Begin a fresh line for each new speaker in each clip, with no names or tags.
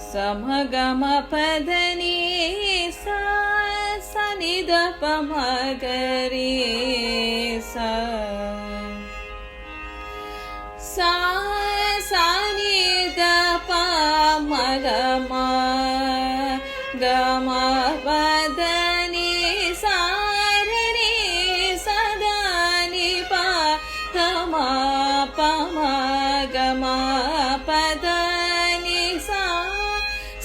సమగమ పదని సా సనిద పమగరి సా సా సనిద పమగమ గమ పదని సారని సదని ప గమ పమగమ పదని సా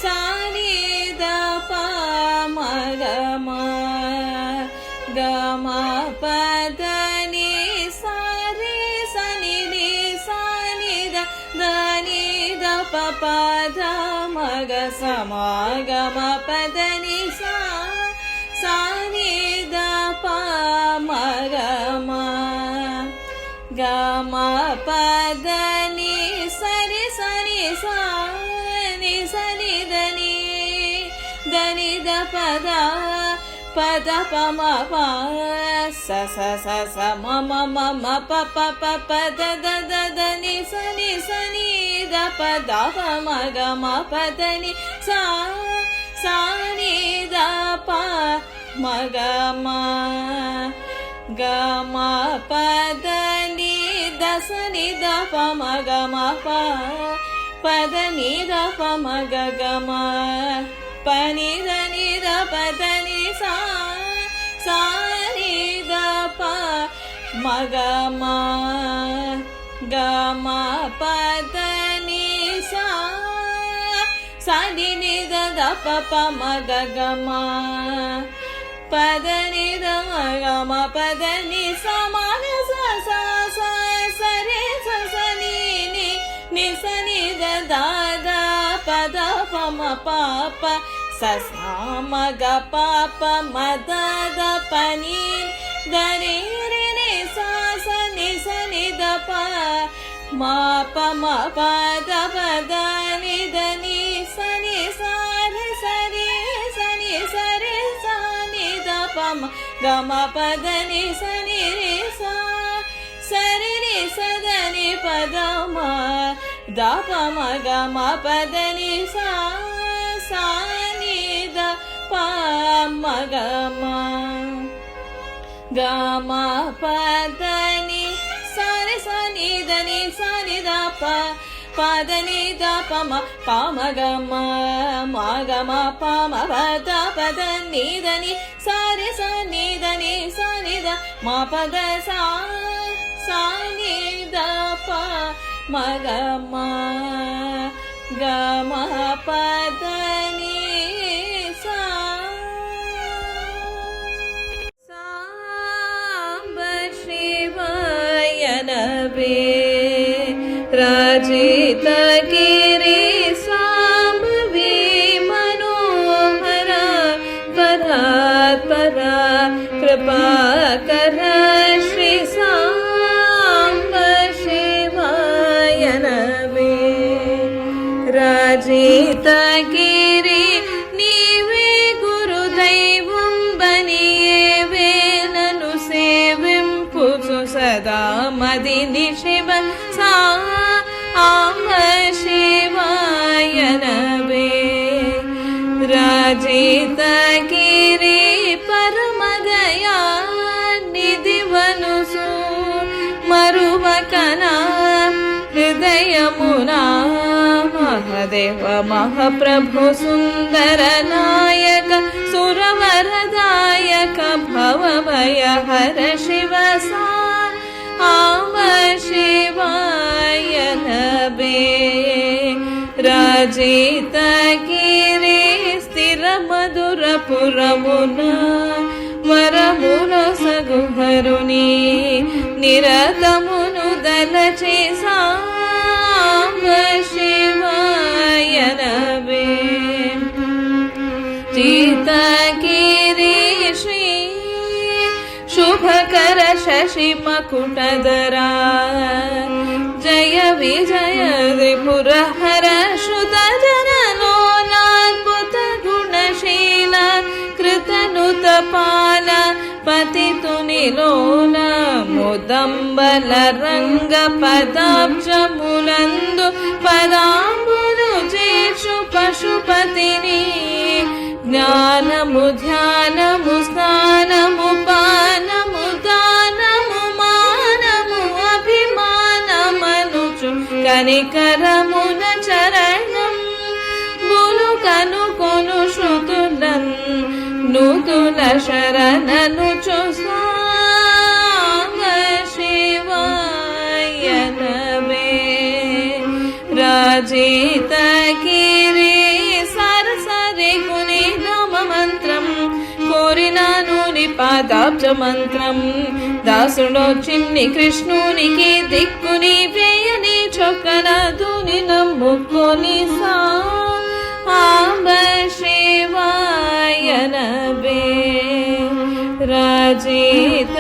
సానిద పమగమ గమ పదని సారి సని సానిద దని ద పద మగ సమాగమ పదని సా సానిద పమగమ గమ పదని సరి సని సా సని దని దని ద పద పద పమ ప స స స స మ మ మ మ ప ప ప ప ద ద ద ద ని సని ద పద పమ గ మ పద ని సా సాని ద ప మ గ మ గ మ పద ని ద సని ద ప మ గ మ ప పద ని ద ప మ గ గ మ ప ని ద ని ద పద ని సా సా ని ద ప మ గ మ గ మ పద ని సా సా ని ని ద ద ప ప మ గ గ మ పద ని ద మ గ మ పద ని సా మ గ సా సా సా స రే స స ని ని ని స ని ద ద ద పద ప మ ప ప స సా మ గ ప ప మ ద ద ప ని ద రే రే ని సా స ని ద ప మ ప మ ప ద ప ద ని ద ని స ని సా రే స రి స ని స రే సా ని ద ప మ గ మ ప ద ని స ని రే సా స రి రి స ద ని ప ద మ ద ప మ గ మ ప ద ని సా సా ని ద ప మ గ మ గ మ ప ద ని సా రి స ని ద ని సా ని ద ప ప ద ని ద ప మ ప మ గ మ మ గ మ ప మ ప ద ప ద ని ద ని సా రి స ని ద ని సా ని ద మ ప ద సా సా ని ద ప మ గ మ గ మ ప ద ని సా సాంబ శివాయ నవే రాజిత గిరి సాంబవి మనోహర పరాత్పర కృపాకర శ్రీ సాంబ శివాయ నవే రాజిత గిరి నీవే గురుదైవం బనియేవే నను సేవింపుచు సదా మదిని శివ సాంబ శివాయ నవే రాజిత గిరి పరమదయా నిధివనుసు మరువకనా హృదయమునా మహదేవ మహాప్రభు సుందర నాయక సురవరదాయక భవభయ హర శివ సాంబ శివాయ నవే రాజిత గిరి స్థిర మధుర పురమున వరముల సగుహరుని నిరతమును దలచి సాంబ శివాయ నవే చితగిరి శ్రీ శుభకర శశి మకుటధరా జయ విజయ త్రిపుర హర శృత జనలోనాద్భుత గుణశీల కృతనుత పాల పతితునిలోన ముదంబల రంగ పదాబ్జములందు పదాంబులు చేర్చు పశు జ్ఞానము ధ్యానము స్నానము పానము దానము మానము అభిమానమనుచు కనికరమున చరణం బులు కనుకొను శృతులన్ నూతుల శరణనుచు శివాయనవే రాజిత గిరి సరసరి కుని నామ మంత్రం కోరినాను ని పాదాబ్జ మంత్రం దాసుడో చిన్ని కృష్ణునికి దిక్కుని వేయని చొక్కన దుని నమ్ముకొని సాంబ శివాయనవే రాజిత